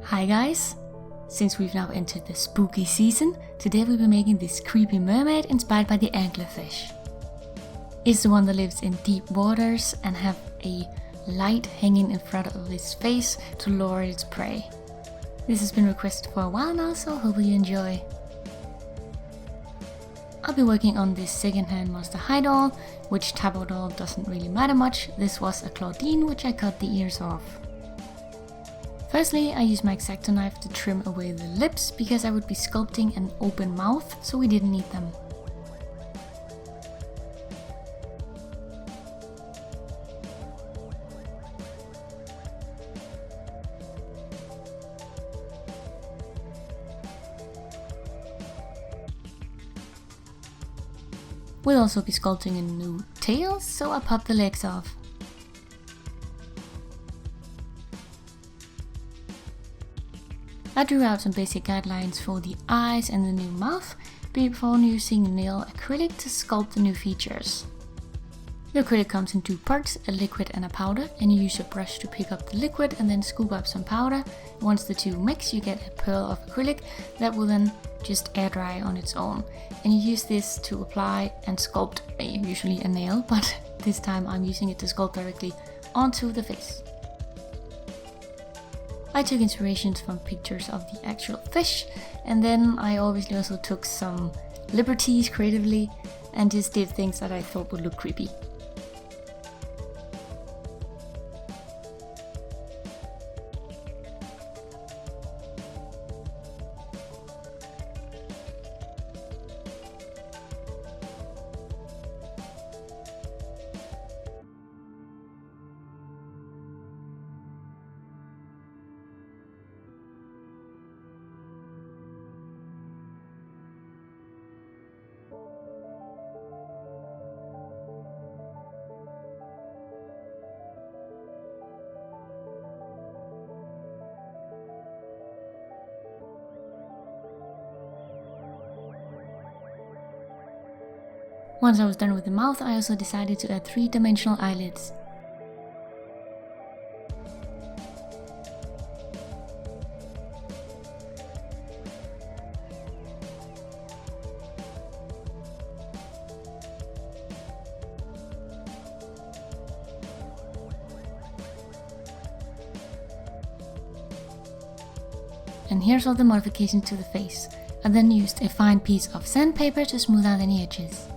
Hi guys! Since we've now entered the spooky season, today we'll be making this creepy mermaid inspired by the anglerfish. It's the one that lives in deep waters and have a light hanging in front of its face to lure its prey. This has been requested for a while now, so I hope you enjoy. I'll be working on this second-hand Monster High doll, which type of doll doesn't really matter much. This was a Claudine, which I cut the ears off. Firstly, I used my X-Acto knife to trim away the lips because I would be sculpting an open mouth, so we didn't need them. We'll also be sculpting a new tail, so I popped the legs off. I drew out some basic guidelines for the eyes and the new mouth before using nail acrylic to sculpt the new features. The acrylic comes in two parts, a liquid and a powder, and you use a brush to pick up the liquid and then scoop up some powder. Once the two mix, you get a pearl of acrylic that will then just air dry on its own. And you use this to apply and sculpt usually a nail, but this time I'm using it to sculpt directly onto the face. I took inspirations from pictures of the actual fish, and then I obviously also took some liberties creatively and just did things that I thought would look creepy. Once I was done with the mouth, I also decided to add 3-dimensional eyelids. And here's all the modifications to the face. I then used a fine piece of sandpaper to smooth out any edges.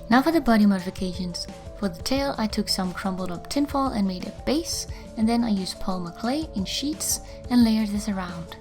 Now for the body modifications. For the tail, I took some crumbled up tinfoil and made a base, and then I used polymer clay in sheets and layered this around.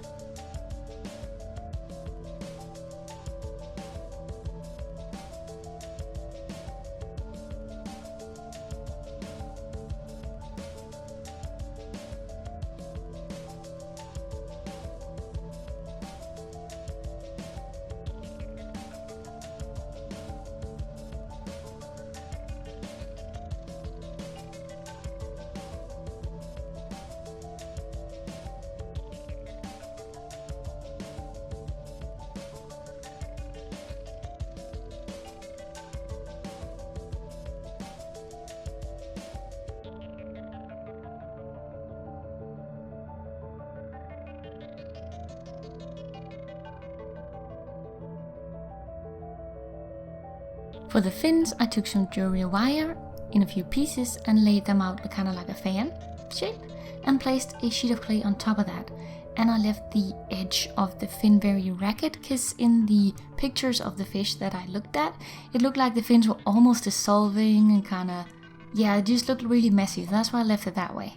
For the fins, I took some jewelry wire in a few pieces and laid them out kind of like a fan shape and placed a sheet of clay on top of that. And I left the edge of the fin very ragged because in the pictures of the fish that I looked at, it looked like the fins were almost dissolving and kind of, yeah, it just looked really messy. So that's why I left it that way.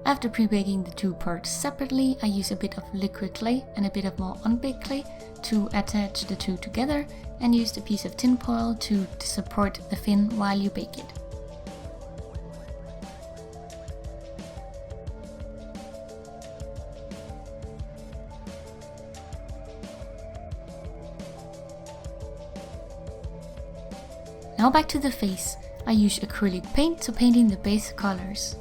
After pre-baking the two parts separately, I use a bit of liquid clay and a bit of more unbaked clay to attach the two together, and used a piece of tin foil to support the fin while you bake it. Now back to the face. I use acrylic paint to paint in the base colors.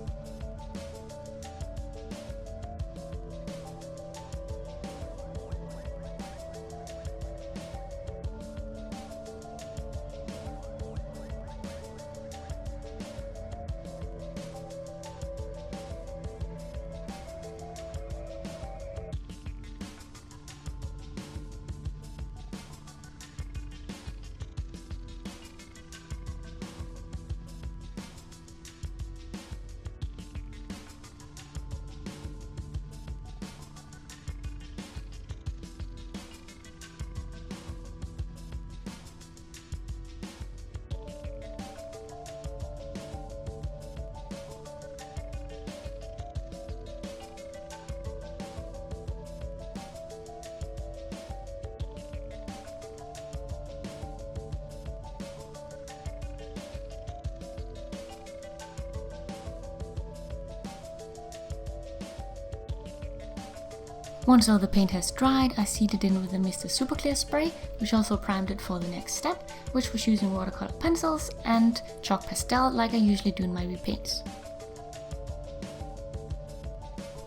Once all the paint has dried, I seeded in with the Mr. Super Clear spray, which also primed it for the next step, which was using watercolor pencils and chalk pastel like I usually do in my repaints.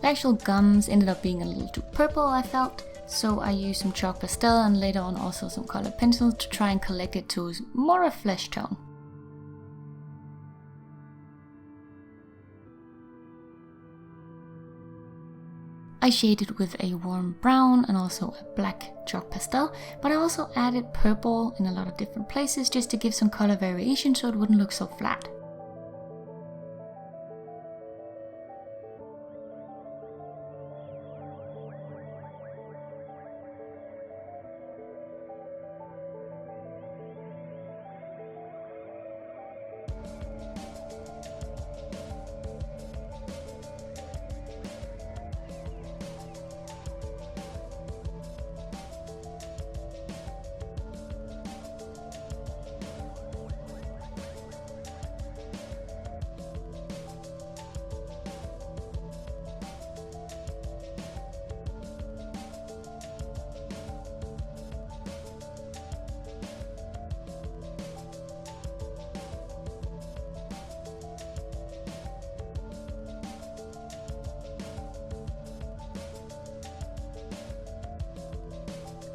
The actual gums ended up being a little too purple, I felt, so I used some chalk pastel and later on also some colored pencils to try and collect it to more a flesh tone. I shaded with a warm brown and also a black chalk pastel, but I also added purple in a lot of different places just to give some color variation so it wouldn't look so flat.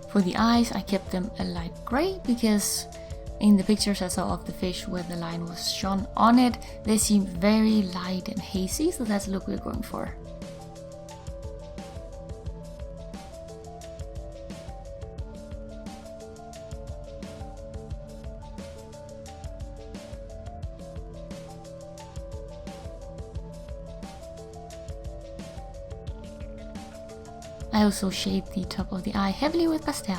For the eyes, I kept them a light grey because in the pictures I saw of the fish where the line was shone on it, they seemed very light and hazy, so that's the look we're going for. I also shaded the top of the eye heavily with pastel.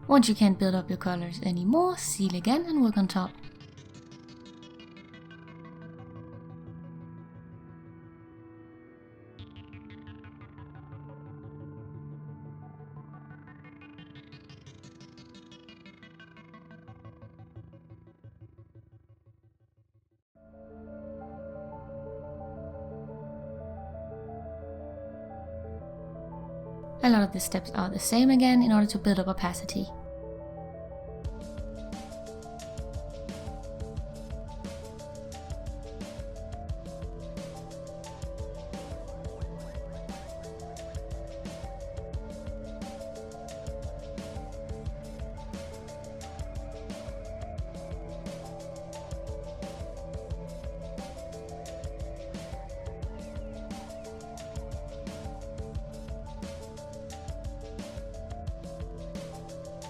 Once you can't build up your colors anymore, seal again and work on top. A lot of the steps are the same again in order to build up opacity.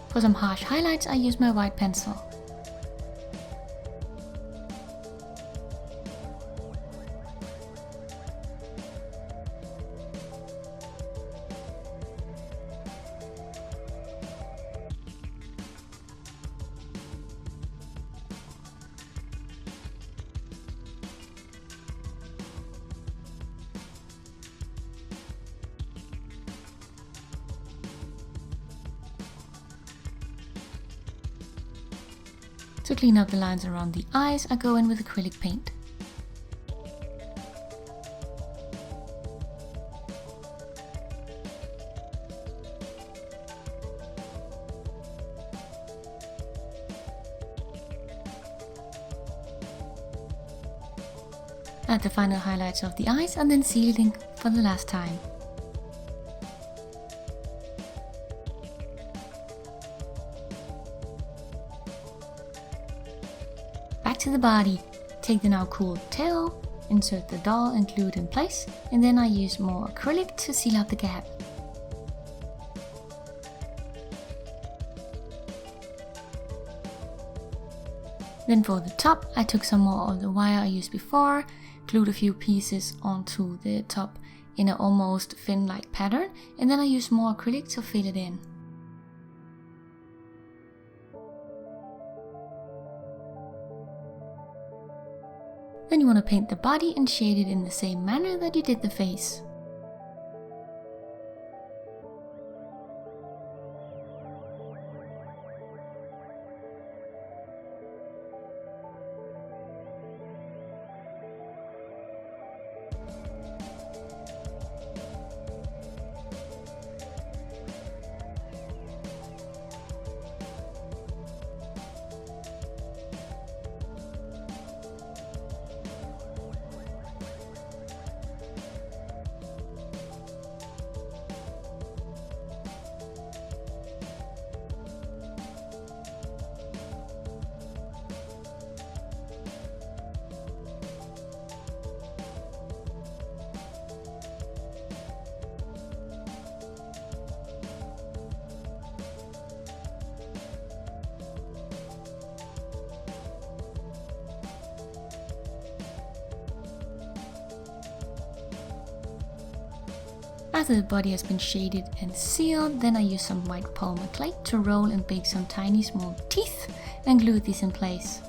For some harsh highlights, I use my white pencil. To clean up the lines around the eyes, I go in with acrylic paint. Add the final highlights of the eyes and then sealing for the last time. Back to the body. Take the now cool tail, insert the doll and glue it in place, and then I use more acrylic to seal up the gap. Then for the top, I took some more of the wire I used before, glued a few pieces onto the top in an almost fin-like pattern, and then I used more acrylic to fill it in. Then you want to paint the body and shade it in the same manner that you did the face. After the body has been shaded and sealed, then I use some white polymer clay to roll and bake some tiny small teeth and glue these in place.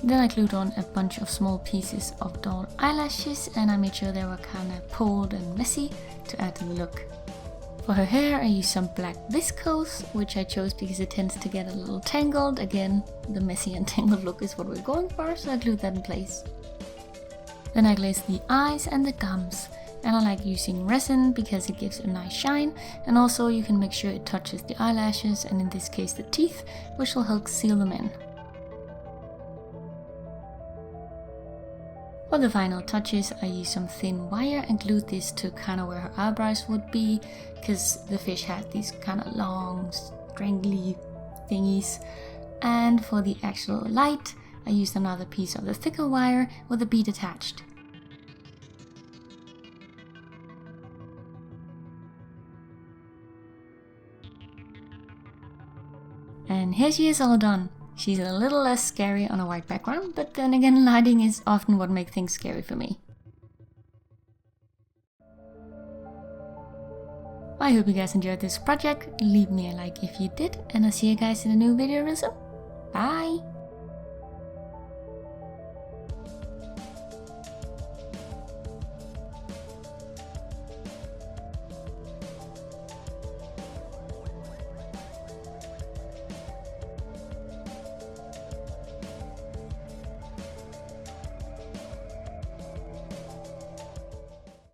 Then I glued on a bunch of small pieces of doll eyelashes, and I made sure they were kind of pulled and messy to add to the look. For her hair I used some black viscose, which I chose because it tends to get a little tangled. Again, the messy and tangled look is what we're going for, so I glued that in place. Then I glazed the eyes and the gums, and I like using resin because it gives a nice shine, and also you can make sure it touches the eyelashes and in this case the teeth, which will help seal them in. For the final touches, I used some thin wire and glued this to kind of where her eyebrows would be, because the fish has these kind of long, strangly thingies. And for the actual light, I used another piece of the thicker wire with a bead attached. And here she is all done. She's a little less scary on a white background, but then again, lighting is often what makes things scary for me. I hope you guys enjoyed this project. Leave me a like if you did, and I'll see you guys in a new video real soon.